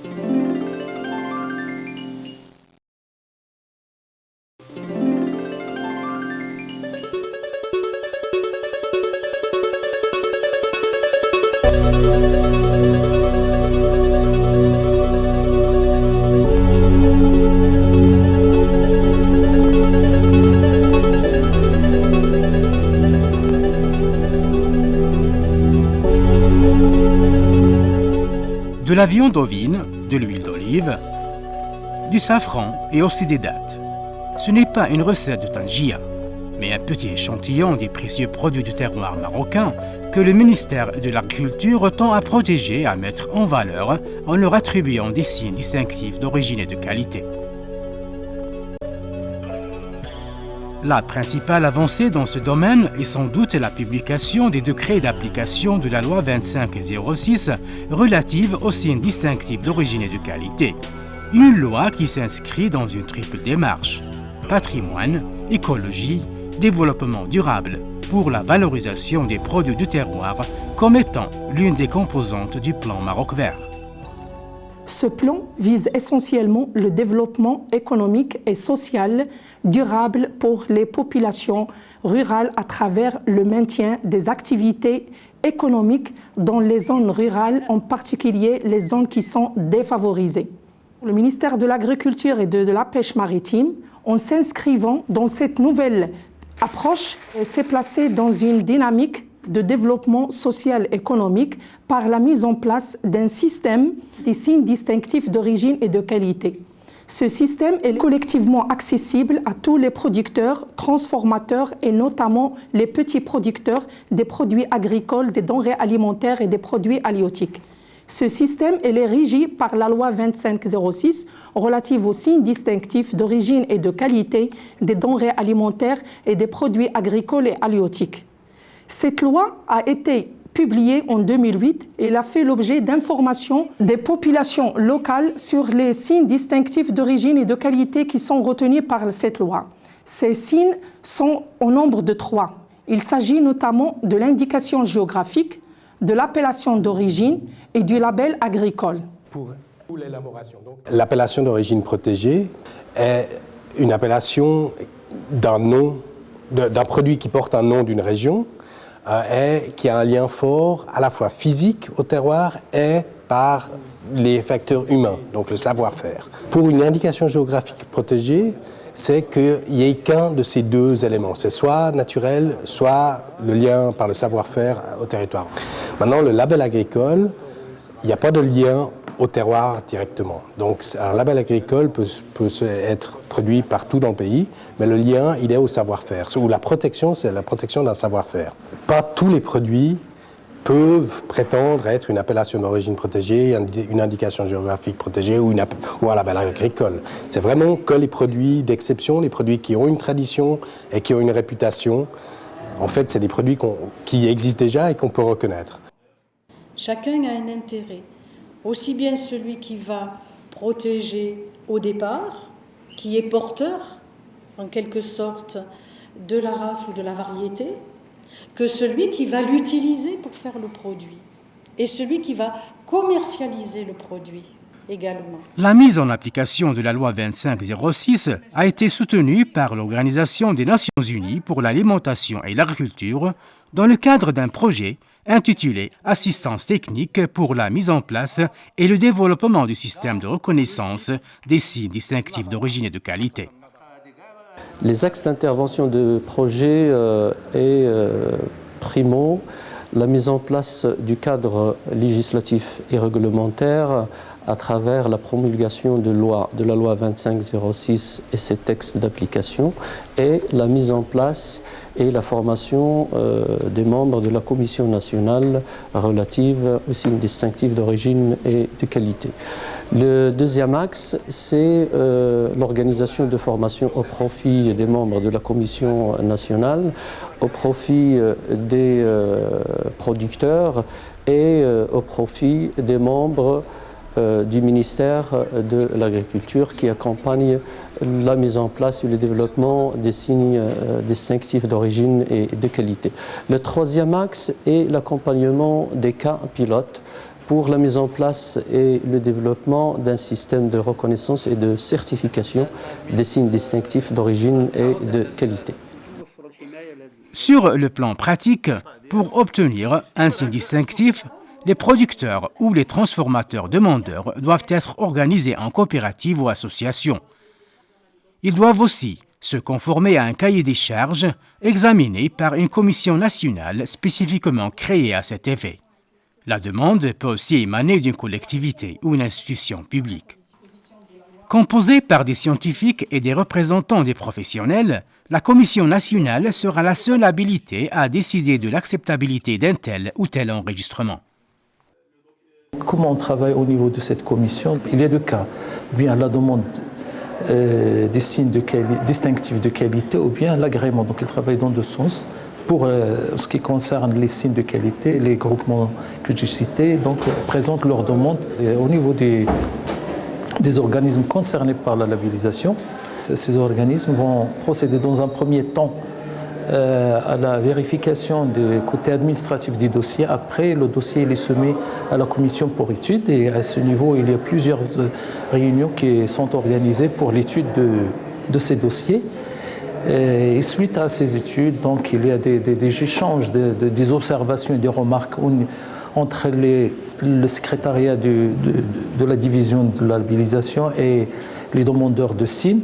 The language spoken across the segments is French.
De la viande ovine, de l'huile d'olive, du safran et aussi des dattes. Ce n'est pas une recette de Tangier, mais un petit échantillon des précieux produits du terroir marocain que le ministère de l'Agriculture tend à protéger et à mettre en valeur en leur attribuant des signes distinctifs d'origine et de qualité. La principale avancée dans ce domaine est sans doute la publication des décrets d'application de la loi 2506 relative aux signes distinctifs d'origine et de qualité. Une loi qui s'inscrit dans une triple démarche: patrimoine, écologie, développement durable, pour la valorisation des produits du terroir comme étant l'une des composantes du plan Maroc Vert. Ce plan vise essentiellement le développement économique et social durable pour les populations rurales à travers le maintien des activités économiques dans les zones rurales, en particulier les zones qui sont défavorisées. Le ministère de l'Agriculture et de la Pêche maritime, en s'inscrivant dans cette nouvelle approche, s'est placé dans une dynamique de développement social économique par la mise en place d'un système des signes distinctifs d'origine et de qualité. Ce système est collectivement accessible à tous les producteurs, transformateurs et notamment les petits producteurs des produits agricoles, des denrées alimentaires et des produits halieutiques. Ce système est régi par la loi 2506 relative aux signes distinctifs d'origine et de qualité des denrées alimentaires et des produits agricoles et halieutiques. Cette loi a été publiée en 2008 et elle a fait l'objet d'informations des populations locales sur les signes distinctifs d'origine et de qualité qui sont retenus par cette loi. Ces signes sont au nombre de 3. Il s'agit notamment de l'indication géographique, de l'appellation d'origine et du label agricole. Pour l'élaboration, l'appellation d'origine protégée est une appellation d'un nom, d'un produit qui porte un nom d'une région, et qui a un lien fort à la fois physique au terroir et par les facteurs humains, donc le savoir-faire. Pour une indication géographique protégée, c'est qu'il n'y ait qu'un de ces deux éléments. C'est soit naturel, soit le lien par le savoir-faire au territoire. Maintenant, le label agricole, il n'y a pas de lien au terroir directement. Donc un label agricole peut être produit partout dans le pays, mais le lien, il est au savoir-faire. Ou la protection, c'est la protection d'un savoir-faire. Pas tous les produits peuvent prétendre être une appellation d'origine protégée, une indication géographique protégée ou un label agricole. C'est vraiment que les produits d'exception, les produits qui ont une tradition et qui ont une réputation. En fait, c'est des produits qui existent déjà et qu'on peut reconnaître. Chacun a un intérêt, aussi bien celui qui va protéger au départ, qui est porteur, en quelque sorte, de la race ou de la variété, que celui qui va l'utiliser pour faire le produit, et celui qui va commercialiser le produit également. La mise en application de la loi 2506 a été soutenue par l'Organisation des Nations Unies pour l'alimentation et l'agriculture dans le cadre d'un projet intitulé « Assistance technique pour la mise en place et le développement du système de reconnaissance des signes distinctifs d'origine et de qualité ». Les axes d'intervention de projet est primo la mise en place du cadre législatif et réglementaire à travers la promulgation de la loi 2506 et ses textes d'application, et la mise en place et la formation des membres de la Commission nationale relative aux signes distinctifs d'origine et de qualité. Le deuxième axe, c'est l'organisation de formation au profit des membres de la Commission nationale, au profit des producteurs et au profit des membres du ministère de l'Agriculture qui accompagne la mise en place et le développement des signes distinctifs d'origine et de qualité. Le troisième axe est l'accompagnement des cas pilotes pour la mise en place et le développement d'un système de reconnaissance et de certification des signes distinctifs d'origine et de qualité. Sur le plan pratique, pour obtenir un signe distinctif, les producteurs ou les transformateurs demandeurs doivent être organisés en coopérative ou association. Ils doivent aussi se conformer à un cahier des charges examiné par une commission nationale spécifiquement créée à cet effet. La demande peut aussi émaner d'une collectivité ou une institution publique. Composée par des scientifiques et des représentants des professionnels, la commission nationale sera la seule habilitée à décider de l'acceptabilité d'un tel ou tel enregistrement. Comment on travaille au niveau de cette commission? Il y a deux cas. Bien la demande des signes distinctifs de qualité ou bien l'agrément. Donc ils travaillent dans deux sens. Pour ce qui concerne les signes de qualité, les groupements que j'ai cités présentent leur demande au niveau des organismes concernés par la labellisation. Ces organismes vont procéder dans un premier temps à la vérification du côté administratif des dossiers. Après, le dossier il est soumis à la commission pour étude et à ce niveau, il y a plusieurs réunions qui sont organisées pour l'étude de ces dossiers. Et suite à ces études, donc, il y a des échanges, des observations et des remarques entre le secrétariat de la division de la labellisation et les demandeurs de signes.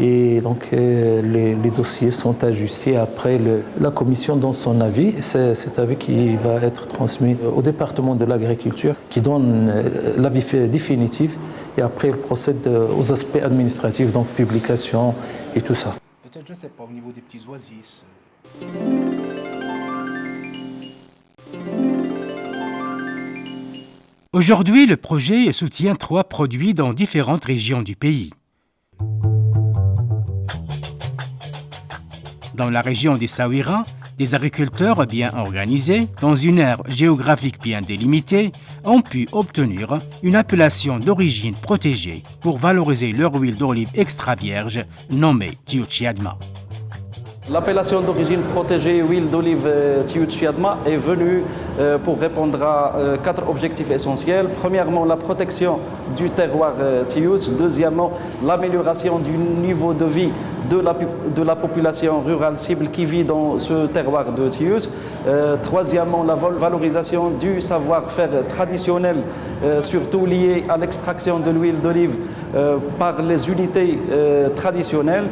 Et donc les dossiers sont ajustés après la commission dans son avis. C'est cet avis qui va être transmis au département de l'agriculture qui donne l'avis définitif et après il procède aux aspects administratifs, donc publication et tout ça. Peut-être, je ne sais pas, au niveau des petits oasis. Aujourd'hui, le projet soutient 3 produits dans différentes régions du pays. Dans la région des Saouira, des agriculteurs bien organisés, dans une aire géographique bien délimitée, ont pu obtenir une appellation d'origine protégée pour valoriser leur huile d'olive extra vierge nommée Tiouchiadma. L'appellation d'origine protégée huile d'olive Tiouchiadma est venue pour répondre à 4 objectifs essentiels. Premièrement, la protection du terroir Tious. Deuxièmement, l'amélioration du niveau de vie de la population rurale cible qui vit dans ce terroir de Tious. Troisièmement, la valorisation du savoir-faire traditionnel, surtout lié à l'extraction de l'huile d'olive par les unités traditionnelles.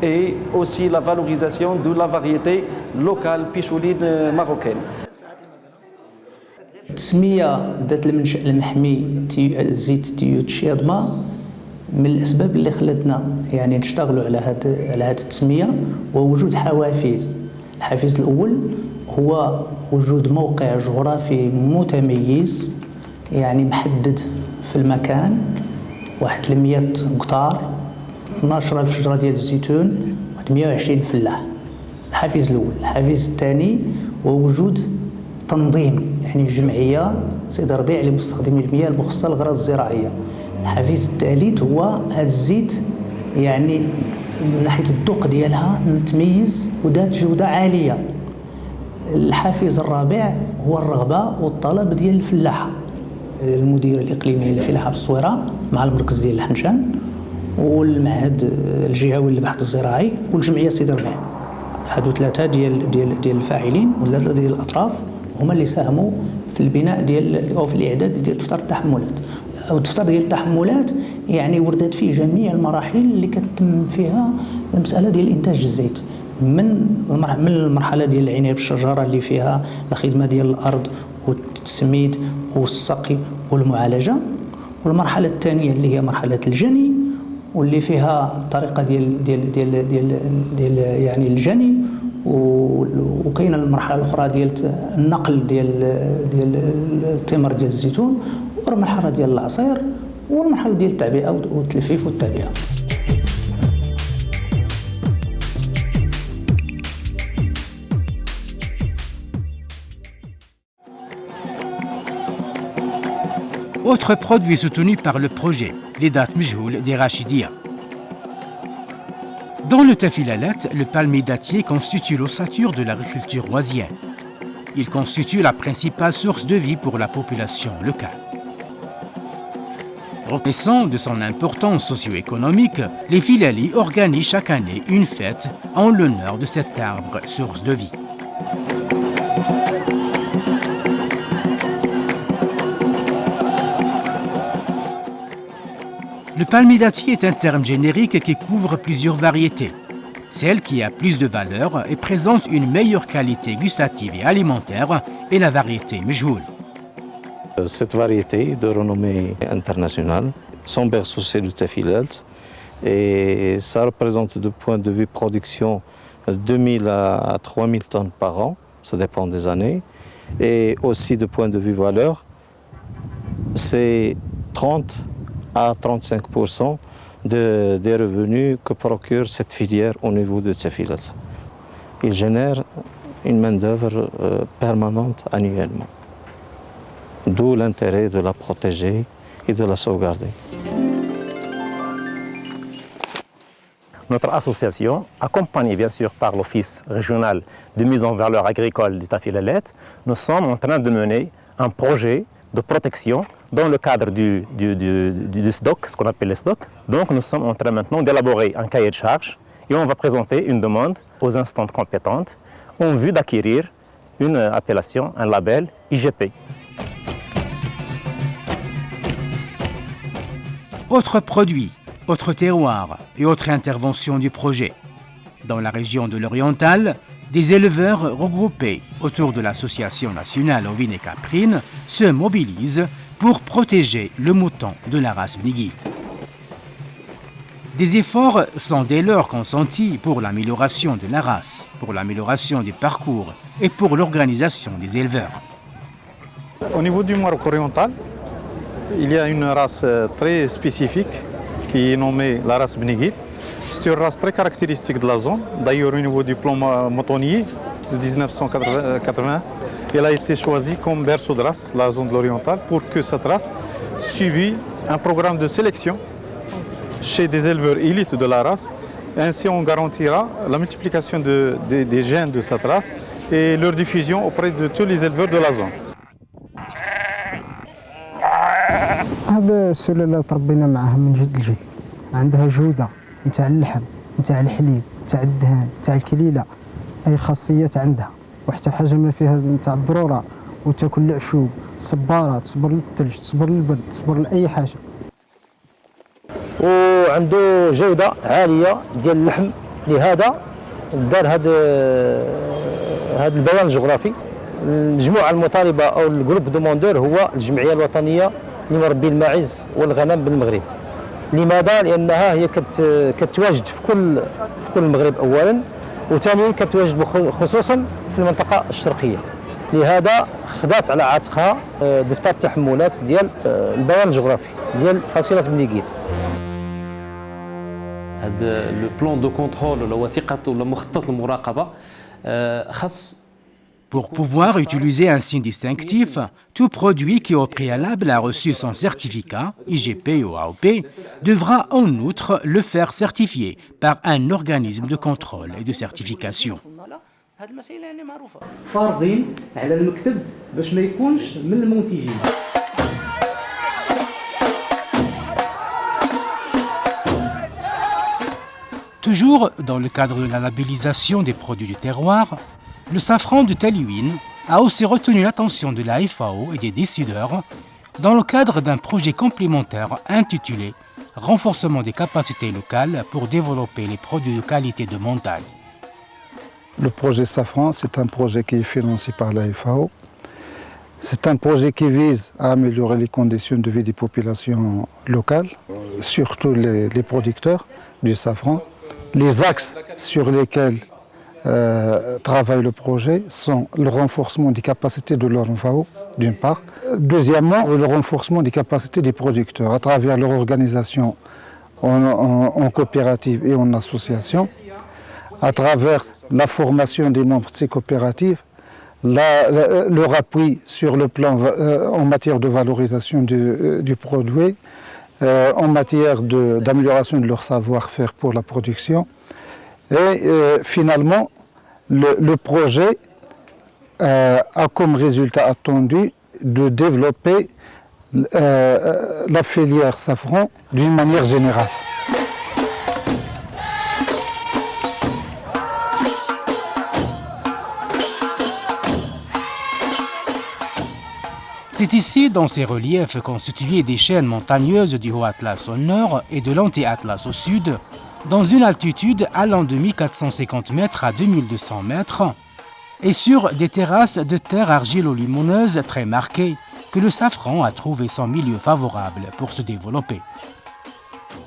Et aussi la valorisation de la variété locale pichouline marocaine. التسمية ذات المنشأ المحمي زيت تيوتشيادما من الأسباب اللي خلتنا يعني نشتغلوا على هذه التسمية ووجود حوافز. الحافز الأول هو وجود موقع جغرافي متميز يعني محدد في المكان 100 قطار 12,000 شجرة ديال الزيتون و 120 فلاح. الحافز الأول. الحافز الثاني هو وجود تنظيم يعني جمعية سيد ربيع لمستخدمي المياه المخصصة للأغراض الزراعية. الحافز الثالث هو هذا الزيت يعني من ناحية الذوق ديالها متميز وذات جودة عالية. الحافز الرابع هو الرغبة والطلب ديال الفلاحة. المدير الإقليمي للفلاحة بالصويرة مع المركز ديال الحنشان والمعهد الجهوي للبحث الزراعي والجمعيه سيدي ربيع. هادو 3 ديال الفاعلين ولا ديال الاطراف هما اللي ساهموا في البناء ديال او في الاعداد ديال دفتر التحملات. والدفتر ديال التحملات يعني وردت فيه جميع المراحل اللي كتم فيها المساله ديال انتاج الزيت من المرحله ديال العنايه بالشجره اللي فيها الخدمه ديال الارض والتسميد والسقي والمعالجه، والمرحله الثانيه اللي هي مرحله الجني واللي فيها طريقه ديال يعني الجني، وكاينه المرحله الاخرى ديال النقل ديال التمر ديال الزيتون، والمرحله ديال العصير، والمرحله ديال التعبئه والتلفيف والتعبئه. Autre produit soutenu par le projet, les dattes mjhoul des Rachidia. Dans le Tafilalat, le palmier dattier constitue l'ossature de l'agriculture oisienne. Il constitue la principale source de vie pour la population locale. Reconnaissant de son importance socio-économique, les Filali organisent chaque année une fête en l'honneur de cet arbre source de vie. Le palmier dattier est un terme générique qui couvre plusieurs variétés. Celle qui a plus de valeur et présente une meilleure qualité gustative et alimentaire est la variété Mejhoul. Cette variété de renommée internationale, son berceau c'est le Tafilalt et ça représente du point de vue production 2000 à 3000 tonnes par an, ça dépend des années, et aussi de point de vue valeur, c'est 30 à 35% des revenus que procure cette filière au niveau de Tafilalt. Il génère une main-d'œuvre permanente annuellement. D'où l'intérêt de la protéger et de la sauvegarder. Notre association, accompagnée bien sûr par l'Office régional de mise en valeur agricole du Tafilalet, nous sommes en train de mener un projet de protection dans le cadre du SDOC, ce qu'on appelle le SDOC. Donc nous sommes en train maintenant d'élaborer un cahier de charges et on va présenter une demande aux instances compétentes en vue d'acquérir une appellation, un label IGP. Autres produits, autres terroirs et autres interventions du projet. Dans la région de l'Oriental, des éleveurs regroupés autour de l'Association nationale ovine et caprine se mobilisent pour protéger le mouton de la race Bnigui. Des efforts sont dès lors consentis pour l'amélioration de la race, pour l'amélioration du parcours et pour l'organisation des éleveurs. Au niveau du Maroc oriental, il y a une race très spécifique qui est nommée la race Bnigui. C'est une race très caractéristique de la zone. D'ailleurs, au niveau du plan moutonnier de 1980, elle a été choisie comme berceau de race, la zone de l'oriental, pour que cette race subisse un programme de sélection chez des éleveurs élites de la race. Ainsi, on garantira la multiplication des gènes de cette race et leur diffusion auprès de tous les éleveurs de la zone. هذا السلالة تربينا معها من جد لجد. عندها جودة نتاع اللحم نتاع الحليب نتاع الدهان نتاع الكليلة، أي خاصيات عندها، وحتى حاجة ما فيها نتاع الضرورة وتاكل العشوب، صبارة تصبر للثلج تصبر للبرد تصبر لأي حاجة. وعنده جودة عالية ديال اللحم، لهذا دار هذا البيان الجغرافي. المجموعة المطالبة أو الجروب دوموندور هو الجمعية الوطنية لمربي الماعز والغنم بالمغرب. لماذا؟ لأنها هي كتواجد في كل المغرب أولا، وثانيا كتواجد خصوصا في المنطقة الشرقية. لهذا خدات على عاتقها دفتر التحملات ديال البيان الجغرافي ديال فصيلة بنيكيل. هذا لو بلان دو كونترول ولا وثيقة ولا مخطط المراقبة خاص. Pour pouvoir utiliser un signe distinctif, tout produit qui au préalable a reçu son certificat, IGP ou AOP, devra en outre le faire certifier par un organisme de contrôle et de certification. Toujours dans le cadre de la labellisation des produits du terroir, le safran de Talouine a aussi retenu l'attention de la FAO et des décideurs dans le cadre d'un projet complémentaire intitulé « Renforcement des capacités locales pour développer les produits de qualité de montagne ». Le projet Safran, c'est un projet qui est financé par la FAO. C'est un projet qui vise à améliorer les conditions de vie des populations locales, surtout les producteurs du safran. Les axes sur lesquels travaille le projet sont le renforcement des capacités de leur FAO, d'une part. Deuxièmement, le renforcement des capacités des producteurs à travers leur organisation en coopérative et en association, à travers la formation des membres de ces coopératives, leur appui sur le plan en matière de valorisation du produit, en matière d'amélioration de leur savoir-faire pour la production. Et finalement, le projet a comme résultat attendu de développer la filière safran d'une manière générale. C'est ici, dans ces reliefs constitués des chaînes montagneuses du Haut Atlas au nord et de l'Anti-Atlas au sud, dans une altitude allant de 1450 mètres à 2200 mètres, et sur des terrasses de terre argilo-limoneuse très marquées, que le safran a trouvé son milieu favorable pour se développer.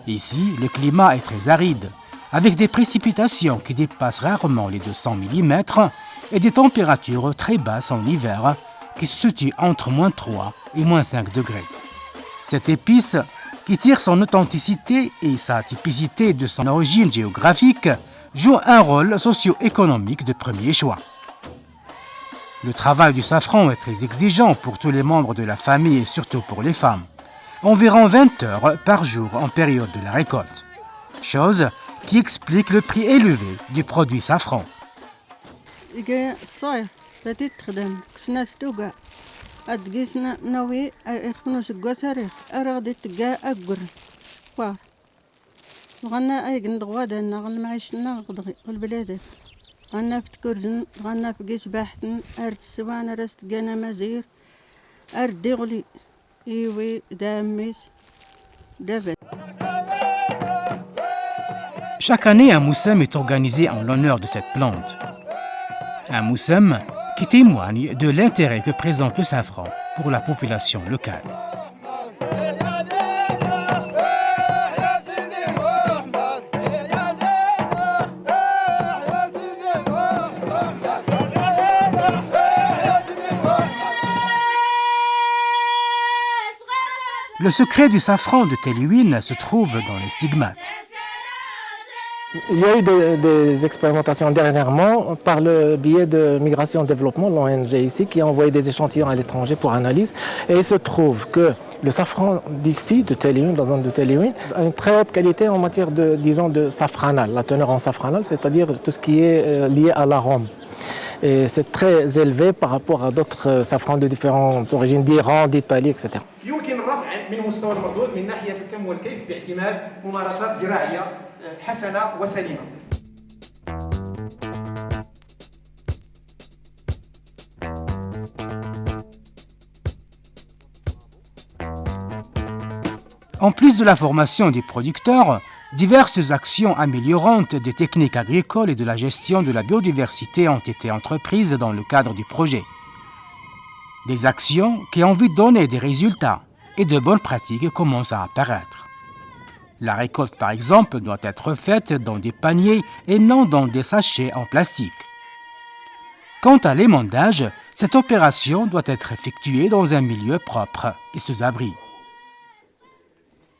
Ici, le climat est très aride, avec des précipitations qui dépassent rarement les 200 mm et des températures très basses en hiver, qui se situe entre -3 et -5 degrés. Cette épice, qui tire son authenticité et sa typicité de son origine géographique, joue un rôle socio-économique de premier choix. Le travail du safran est très exigeant pour tous les membres de la famille et surtout pour les femmes. Environ 20 heures par jour en période de la récolte. Chose qui explique le prix élevé du produit safran. تاتي تخدم كسنا ستوكا أدقيسنا نوي إخنو سقوا ساريخ أرغدي تقا أقر سكوار غنا أيقن دغوادا غن معيشنا غدغي والبلادات غنا في تكرزن غنا في قيس باحتن أرد السوان رست قانا مزير أرد دغلي إيوي داميس دافت. Chaque année, un moussem est organisé en l'honneur de cette plante. Un moussem qui témoigne de l'intérêt que présente le safran pour la population locale. Le secret du safran de Téliouine se trouve dans les stigmates. Il y a eu des expérimentations dernièrement par le biais de Migration et Développement, l'ONG ici, qui a envoyé des échantillons à l'étranger pour analyse. Et il se trouve que le safran d'ici, de Téliouine, dans la zone de Téliouine, a une très haute qualité en matière de, disons, de safranal, la teneur en safranal, c'est-à-dire tout ce qui est lié à l'arôme. Et c'est très élevé par rapport à d'autres safrans de différentes origines, d'Iran, d'Italie, etc. يمكن الرفع من مستوى المردود من ناحية الكم والكيف باعتماد ممارسات زراعية حسنة وسليمة. En plus de la formation des producteurs, diverses actions améliorantes des techniques agricoles et de la gestion de la biodiversité ont été entreprises dans le cadre du projet. Des actions qui ont envie de donner des résultats et de bonnes pratiques commencent à apparaître. La récolte, par exemple, doit être faite dans des paniers et non dans des sachets en plastique. Quant à l'émondage, cette opération doit être effectuée dans un milieu propre et sous abri.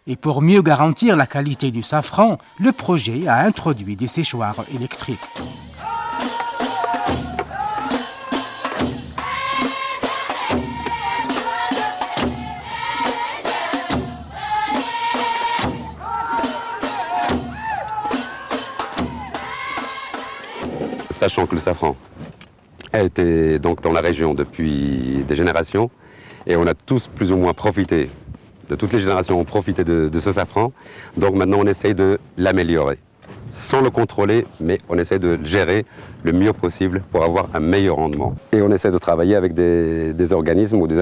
Et pour mieux garantir la qualité du safran, le projet a introduit des séchoirs électriques. Sachant que le safran a été donc dans la région depuis des générations et on a tous plus ou moins profité, toutes les générations ont profité de ce safran, donc maintenant on essaye de l'améliorer, sans le contrôler, mais on essaie de le gérer le mieux possible pour avoir un meilleur rendement. Et on essaie de travailler avec des organismes ou des